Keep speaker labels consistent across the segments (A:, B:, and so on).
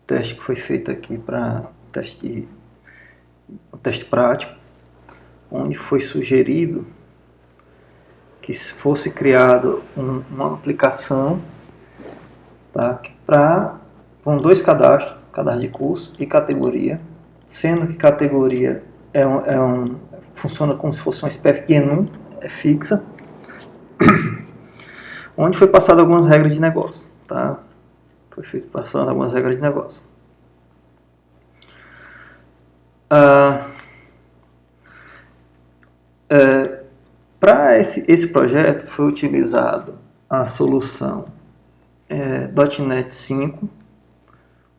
A: teste que foi feito aqui para o teste prático, onde foi sugerido que fosse criado uma aplicação, tá, com dois cadastros, cadastro de curso e categoria, sendo que categoria funciona como se fosse uma espécie de enum, é fixa, onde foi passado algumas regras de negócio, tá? Foi feito passando algumas regras de negócio. Para esse projeto foi utilizado a solução .NET 5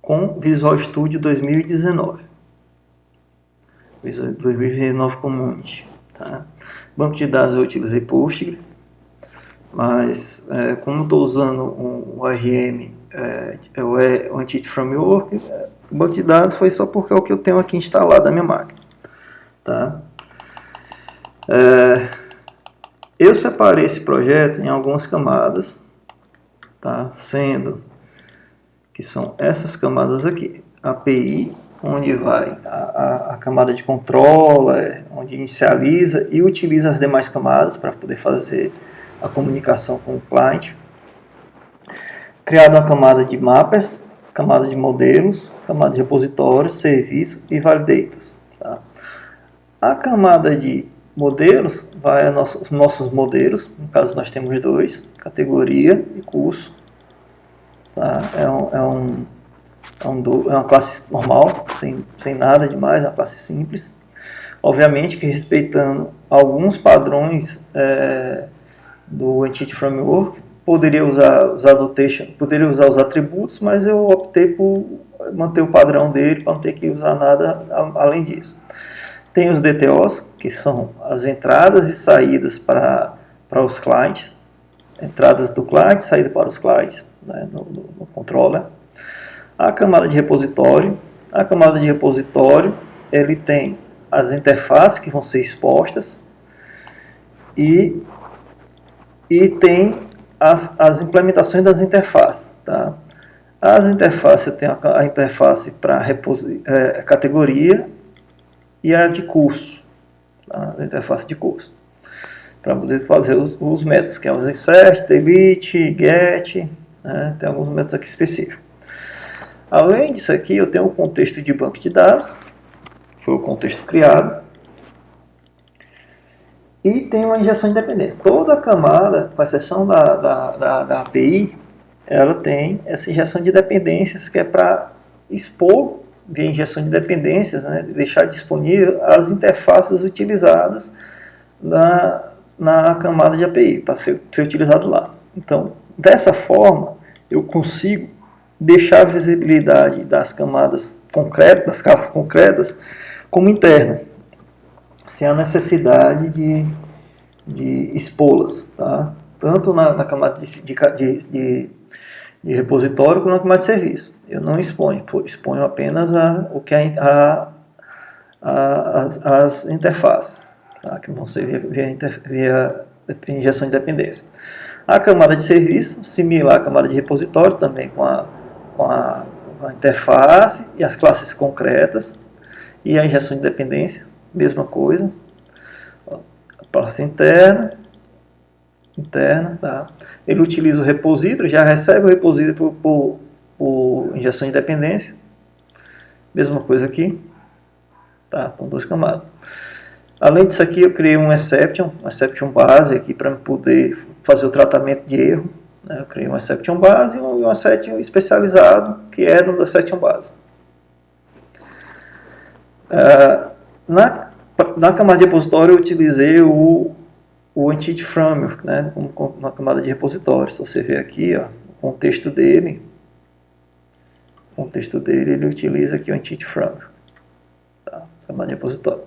A: com Visual Studio 2019. 2019 Community. Tá? Banco de dados eu utilizei Postgres, mas como estou usando o ORM, o Entity Framework, o banco de dados foi só porque é o que eu tenho aqui instalado na minha máquina. Tá? Eu separei esse projeto em algumas camadas, tá? Sendo que são essas camadas aqui. API, onde vai a camada de controller, onde inicializa e utiliza as demais camadas para poder fazer a comunicação com o cliente. Criado uma camada de mappers, camada de modelos, camada de repositórios, serviços e validators. Tá? A camada de modelos vai os nossos modelos, no caso nós temos dois, categoria e curso. Tá? É uma classe normal, sem nada demais, uma classe simples. Obviamente que respeitando alguns padrões do Entity Framework, poderia usar os atributos, mas eu optei por manter o padrão dele para não ter que usar nada além disso. Tem os DTOs, que são as entradas e saídas para os clientes, entradas do cliente, saída para os clientes, né, no controller. A camada de repositório. A camada de repositório, ele tem as interfaces que vão ser expostas e tem as implementações das interfaces. Tá? As interfaces, eu tenho a interface para categoria e a de curso, tá? A interface de curso, para poder fazer os métodos, que é o insert, delete, get, né? Tem alguns métodos aqui específicos. Além disso aqui, eu tenho o contexto de banco de dados, foi o contexto criado, e tem uma injeção de dependência. Toda camada, com exceção da API, ela tem essa injeção de dependências que é para expor via injeção de dependências, né, deixar disponível as interfaces utilizadas na camada de API, para ser utilizado lá. Então, dessa forma, eu consigo deixar a visibilidade das camadas concretas, das capas concretas, como interna, sem a necessidade de expô-las, tá? Tanto na camada de repositório quanto na camada de serviço. Eu não exponho apenas as interfaces, tá? Que vão ser via injeção de dependência. A camada de serviço, similar à camada de repositório, também com a interface e as classes concretas, e a injeção de dependência, mesma coisa. A classe interna, tá? Ele utiliza o repository, já recebe o repository por injeção de dependência, mesma coisa aqui, tá? Então, duas camadas. Além disso aqui, eu criei um exception base aqui para poder fazer o tratamento de erro. Eu criei um exception base e um exception especializado, que é do exception base. Na camada de repositório, eu utilizei o Entity Framework, né, na camada de repositório. Se você ver aqui, ó, o contexto dele, ele utiliza aqui o Entity Framework, tá? Camada de repositório.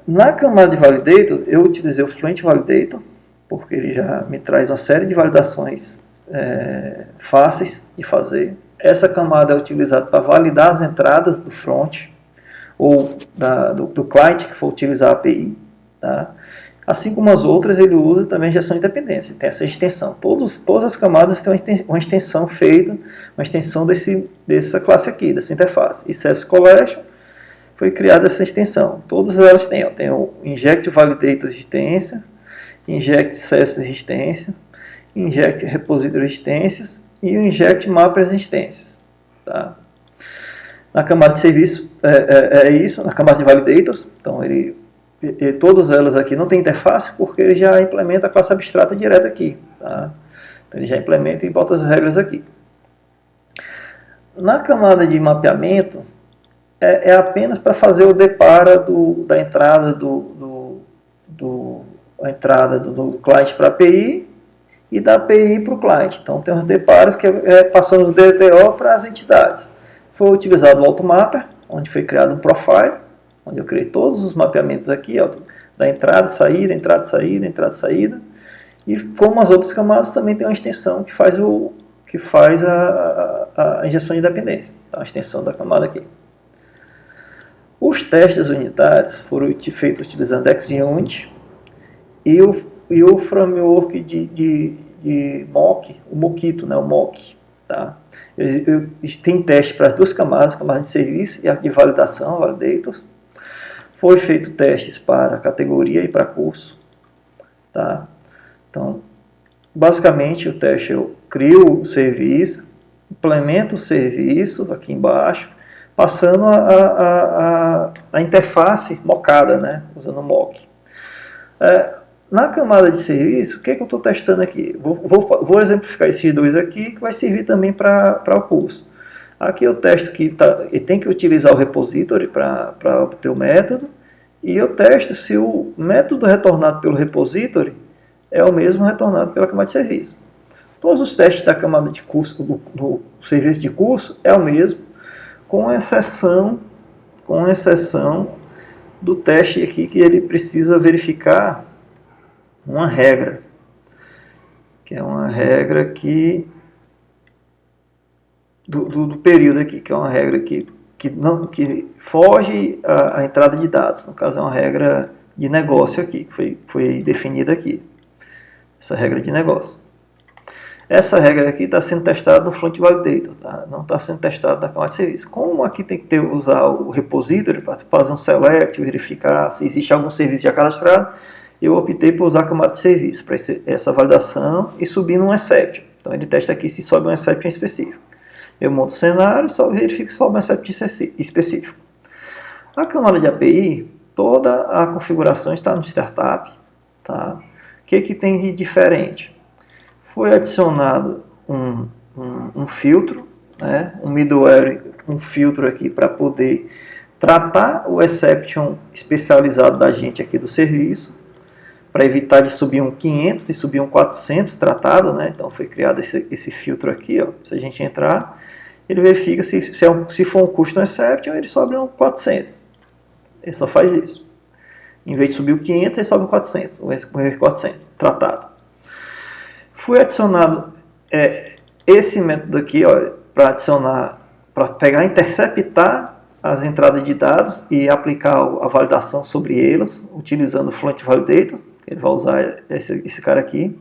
A: Na camada de Validator, eu utilizei o Fluent Validator, porque ele já me traz uma série de validações fáceis de fazer. Essa camada é utilizada para validar as entradas do front ou do client que for utilizar a API. Tá? Assim como as outras, ele usa também injeção de dependência, tem essa extensão. Todas as camadas têm uma extensão feita, uma extensão dessa classe aqui, dessa interface. E Service Collection foi criada essa extensão. Todas elas têm, tem o Inject Validator existência, Inject Service existência, Inject Repository existências e o Inject Mapper existências. Tá? Na camada de serviço é isso, na camada de Validators, então todas elas aqui não tem interface porque ele já implementa a classe abstrata direta aqui. Tá? Então ele já implementa e bota as regras aqui. Na camada de mapeamento, é apenas para fazer o depara da entrada do cliente para a API e da API para o cliente. Então tem os deparos que passando os DTO para as entidades. Foi utilizado o AutoMapper, onde foi criado um profile, onde eu criei todos os mapeamentos aqui, ó, da entrada, saída, entrada, saída, entrada, saída. E como as outras camadas também tem uma extensão que faz a injeção de dependência. Então, a extensão da camada aqui. Os testes unitários foram feitos utilizando XUnit e o framework de mock, o Mockito, né, o mock. Tá? Tem teste para as duas camadas, camada de serviço e a de validação, validators. Foi feito testes para categoria e para curso. Tá? Então, basicamente o teste eu crio o serviço, implemento o serviço aqui embaixo, passando a interface mockada, né, usando o mock. Na camada de serviço, o que eu estou testando aqui? Vou exemplificar esses dois aqui, que vai servir também para o curso. Aqui eu testo que ele tem que utilizar o repository para obter o método, e eu testo se o método retornado pelo repository é o mesmo retornado pela camada de serviço. Todos os testes da camada de curso, do serviço de curso, é o mesmo, com exceção do teste aqui que ele precisa verificar uma regra, que é uma regra que do período aqui, que é uma regra que foge à entrada de dados. No caso, é uma regra de negócio aqui, que foi definida aqui. Essa regra de negócio. Essa regra aqui está sendo testada no Front Validator, tá? Não está sendo testada na camada de serviço. Como aqui tem que usar o repository para fazer um select, verificar se existe algum serviço já cadastrado, eu optei por usar a camada de serviço para essa validação e subir num exception. Então ele testa aqui se sobe um exception específico. Eu monto o cenário e só verifico se sobe um exception específico. A camada de API, toda a configuração está no startup. Tá? O que tem de diferente? Foi adicionado um filtro, né? Um middleware, um filtro aqui para poder tratar o exception especializado da gente aqui do serviço, para evitar de subir um 500 e subir um 400 tratado, né? Então foi criado esse filtro aqui, ó. Se a gente entrar, ele verifica se for um custom exception, ele sobe um 400. Ele só faz isso. Em vez de subir o 500, ele sobe um 400, um 400 tratado. Foi adicionado esse método aqui, para pegar, interceptar as entradas de dados e aplicar a validação sobre elas, utilizando o Front Validator. Ele vai usar esse cara aqui.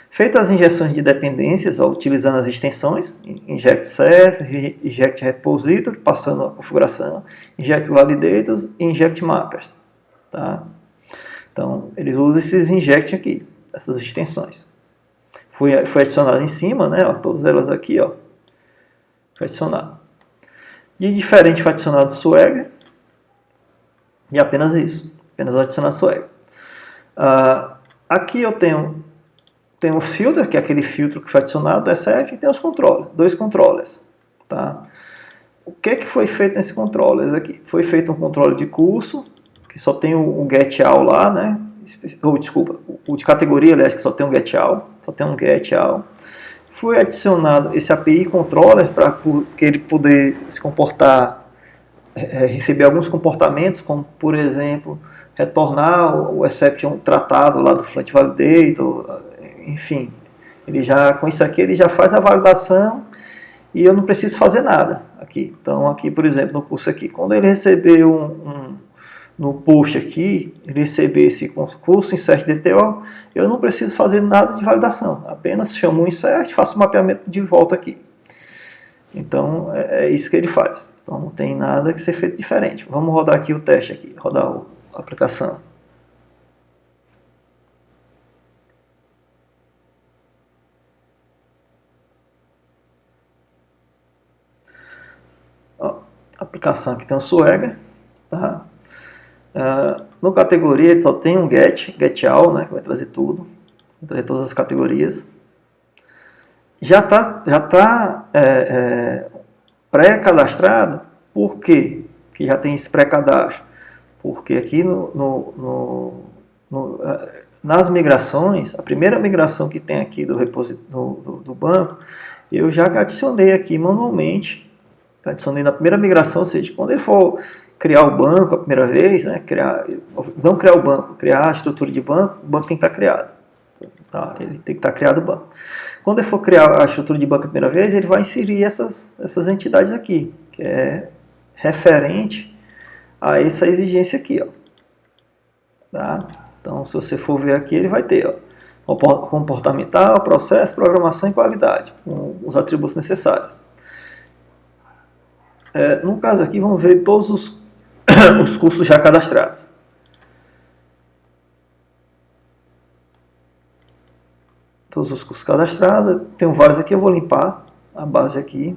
A: Feitas as injeções de dependências, utilizando as extensões, Inject Server, Inject Repository, passando a configuração, Inject Validators e Inject Mappers. Tá? Então, ele usa esses inject aqui, essas extensões. Foi adicionado em cima, né? Ó, todas elas aqui, ó, foi adicionado. De diferente foi adicionado Swagger, e apenas isso, apenas adicionar Swagger. Aqui eu tenho o filter, que é aquele filtro que foi adicionado, SF, e tem os controllers, dois controllers. Tá? O que foi feito nesse controllers aqui? Foi feito um controle de curso, que só tem o getAll lá, né? Desculpa, o de categoria, aliás, que só tem um getAll, só tem um getAll. Foi adicionado esse API controller para que ele poder se comportar, receber alguns comportamentos, como por exemplo, retornar o exception tratado lá do Front Validator, enfim. Com isso aqui ele já faz a validação e eu não preciso fazer nada aqui. Então aqui, por exemplo, no curso aqui, quando ele receber no post aqui, receber esse curso insert DTO, eu não preciso fazer nada de validação, apenas chamo o insert, faço o mapeamento de volta aqui. Então é isso que ele faz. Então não tem nada que ser feito diferente. Vamos rodar aqui o teste aqui, rodar a aplicação. Ó, a aplicação aqui tem um Swagger, tá? No categoria ele só tem um get all, né, que vai trazer tudo, vai trazer todas as categorias. Já tá pré-cadastrado. Por quê que já tem esse pré-cadastro? Porque aqui nas migrações, a primeira migração que tem aqui do banco, eu já adicionei aqui manualmente. Adicionei na primeira migração, ou seja, quando ele for criar o banco a primeira vez, né, não criar o banco, criar a estrutura de banco, o banco tem que estar criado. Tá? Ele tem que estar criado o banco. Quando ele for criar a estrutura de banco a primeira vez, ele vai inserir essas entidades aqui, que é referente a essa exigência aqui. Ó. Tá? Então, se você for ver aqui, ele vai ter ó, comportamental, processo, programação e qualidade, com os atributos necessários. No caso aqui, vamos ver todos os cursos já cadastrados. Todos os cursos cadastrados, tenho vários aqui, eu vou limpar a base aqui.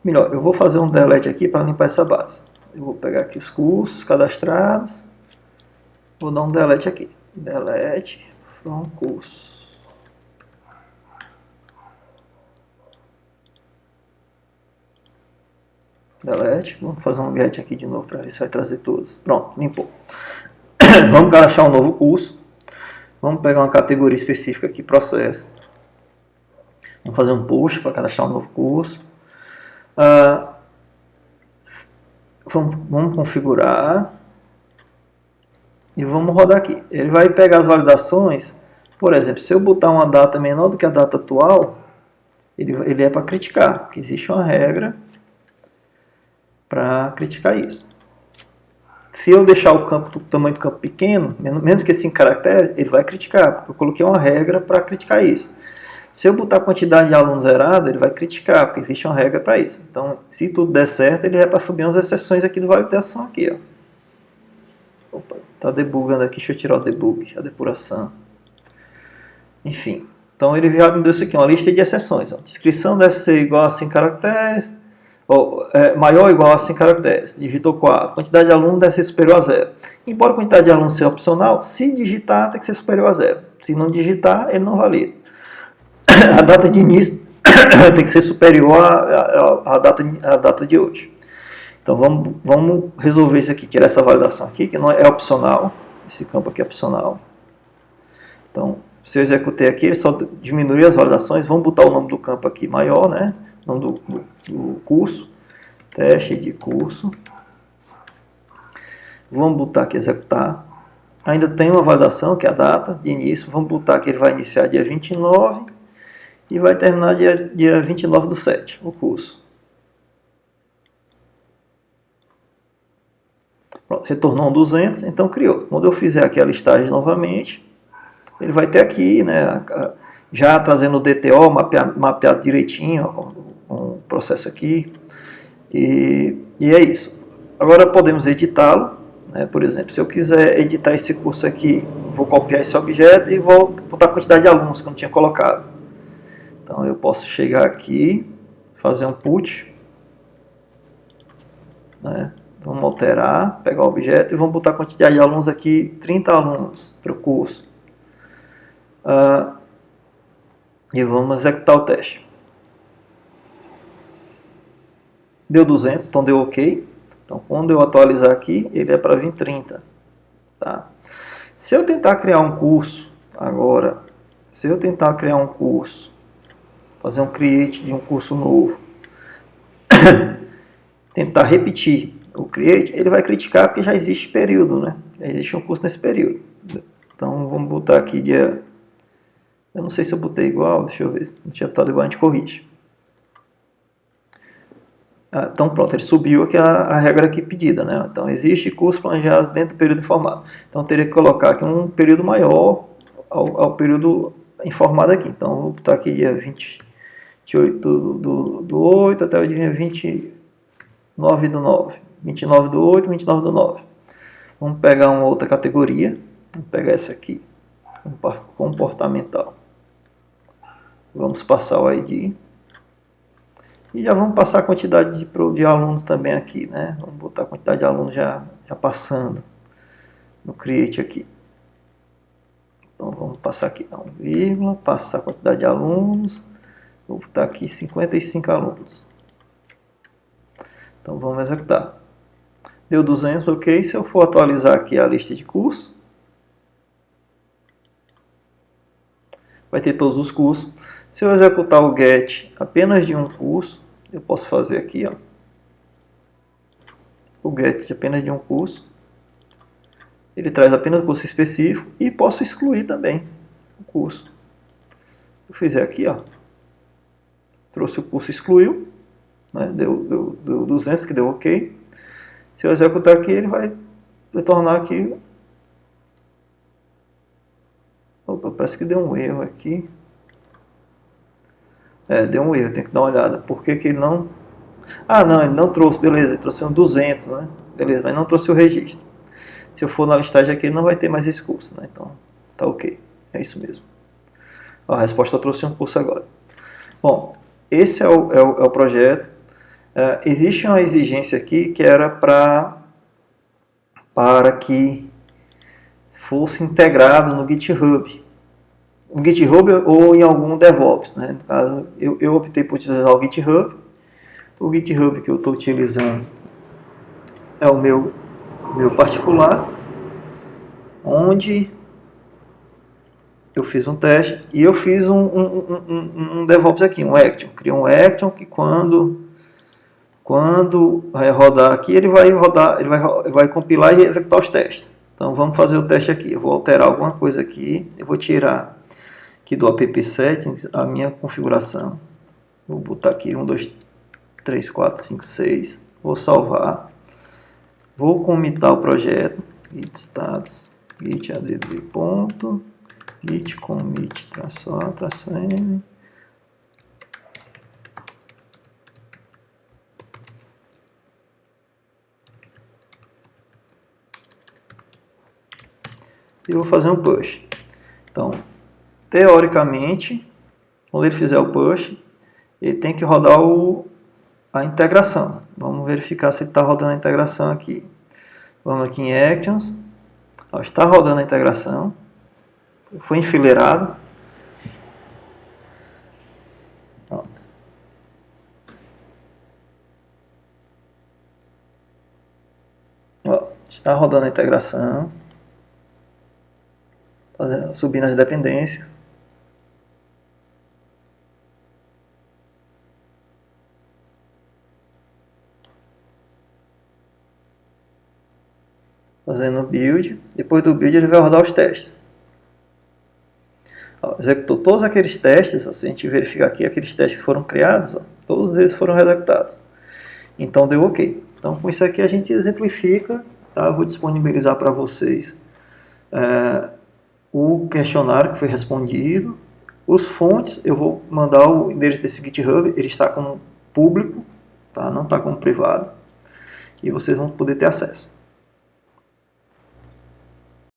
A: Melhor, eu vou fazer um delete aqui para limpar essa base. Eu vou pegar aqui os cursos cadastrados, vou dar um delete aqui. Delete from curso. Delete, vamos fazer um get aqui de novo para ver se vai trazer todos. Pronto, limpou. Vamos cadastrar um novo curso. Vamos pegar uma categoria específica aqui, processo. Vamos fazer um push para cadastrar um novo curso. Vamos configurar. E vamos rodar aqui. Ele vai pegar as validações. Por exemplo, se eu botar uma data menor do que a data atual, ele é para criticar. Porque existe uma regra para criticar isso. Se eu deixar o tamanho do campo pequeno, menos que 5 caracteres, ele vai criticar, porque eu coloquei uma regra para criticar isso. Se eu botar a quantidade de alunos zerada, ele vai criticar, porque existe uma regra para isso. Então, se tudo der certo, ele vai para subir umas exceções aqui do validação aqui, ó. Opa, tá debugando aqui, deixa eu tirar o debug, a depuração. Enfim, então ele já me deu isso aqui, uma lista de exceções. Ó. Descrição deve ser igual a 5 caracteres, maior ou igual a 5 caracteres, digitou 4. Quantidade de aluno deve ser superior a 0. Embora a quantidade de alunos seja opcional, se digitar tem que ser superior a 0. Se não digitar, ele não valida. A data de início tem que ser superior à data de hoje. Então vamos resolver isso aqui, tirar essa validação aqui, que não é opcional. Esse campo aqui é opcional. Então, se eu executei aqui, ele só diminui as validações. Vamos botar o nome do campo aqui maior, né? O nome do curso. Teste de curso. Vamos botar aqui executar. Ainda tem uma validação, que é a data de início. Vamos botar que ele vai iniciar dia 29 e vai terminar dia 29/7, o curso. Pronto, retornou um 200, então criou. Quando eu fizer aqui a listagem novamente, ele vai ter aqui, né, já trazendo o DTO mapeado direitinho, ó, com o processo aqui. E é isso. Agora podemos editá-lo. Né, por exemplo, se eu quiser editar esse curso aqui, vou copiar esse objeto e vou botar a quantidade de alunos que eu não tinha colocado. Então eu posso chegar aqui, fazer um put, né? Vamos alterar, pegar o objeto e vamos botar a quantidade de alunos aqui, 30 alunos para o curso. E vamos executar o teste. Deu 200, então deu OK. Então quando eu atualizar aqui, ele é para vir 30. Tá? Se eu tentar criar um curso agora, fazer um create de um curso novo, tentar repetir o create, ele vai criticar porque já existe período, né? Já existe um curso nesse período. Então vamos botar aqui dia... Eu não sei se eu botei igual, deixa eu ver. Se não tinha botado igual, a gente corrige. Então pronto, ele subiu aqui a regra aqui pedida, né? Então existe curso planejado dentro do período informado. Então teria que colocar aqui um período maior ao período informado aqui. Então vou botar aqui dia 28 do 8 até o dia 29 do 9. 29 do 8, 29 do 9. Vamos pegar uma outra categoria. Vamos pegar essa aqui, comportamental. Vamos passar o ID. E já vamos passar a quantidade de alunos também aqui, né? Vamos botar a quantidade de alunos já passando no Create aqui. Então vamos passar aqui, dá um vírgula, passar a quantidade de alunos. Vou botar aqui 55 alunos. Então vamos executar. Deu 200, ok. Se eu for atualizar aqui a lista de cursos, vai ter todos os cursos. Se eu executar o get apenas de um curso, eu posso fazer aqui, ó, o get apenas de um curso. Ele traz apenas o curso específico e posso excluir também o curso. Se eu fizer aqui, ó, trouxe o curso, excluiu, né, deu 200, que deu ok. Se eu executar aqui, ele vai retornar aqui. Opa, parece que deu um erro aqui. Deu um erro, tem que dar uma olhada. Por que que ele não... não, ele não trouxe, beleza, ele trouxe um 200, né? Beleza, mas não trouxe o registro. Se eu for na listagem aqui, ele não vai ter mais esse curso, né? Então, tá ok. É isso mesmo. Ó, a resposta trouxe um curso agora. Bom, esse é o projeto. Existe uma exigência aqui que era para que fosse integrado no GitHub. No GitHub ou em algum DevOps, né? No caso, eu optei por utilizar o GitHub. O GitHub que eu estou utilizando é o meu particular, onde eu fiz um teste e eu fiz um DevOps aqui, um action. Criei um action que quando vai rodar aqui, ele vai compilar e executar os testes. Então vamos fazer o teste aqui. Eu vou alterar alguma coisa aqui. Eu vou tirar aqui do app settings a minha configuração. Vou botar aqui 1, 2, 3, 4, 5, 6. Vou salvar. Vou commitar o projeto. Git status, git add ponto, git commit -a/n. E vou fazer um push. Então, teoricamente, quando ele fizer o push, ele tem que rodar a integração. Vamos verificar se ele está rodando a integração aqui. Vamos aqui em Actions. Ó, está rodando a integração. Foi enfileirado. Nossa. Ó, está rodando a integração. Subindo as dependências. Fazendo o build. Depois do build ele vai rodar os testes. Ó, executou todos aqueles testes. Ó, se a gente verificar aqui, aqueles testes que foram criados, ó, todos eles foram executados. Então deu ok. Então com isso aqui a gente exemplifica. Tá? Eu vou disponibilizar para vocês o questionário que foi respondido. Os fontes, eu vou mandar o endereço desse GitHub, ele está como público, tá? Não está como privado, e vocês vão poder ter acesso.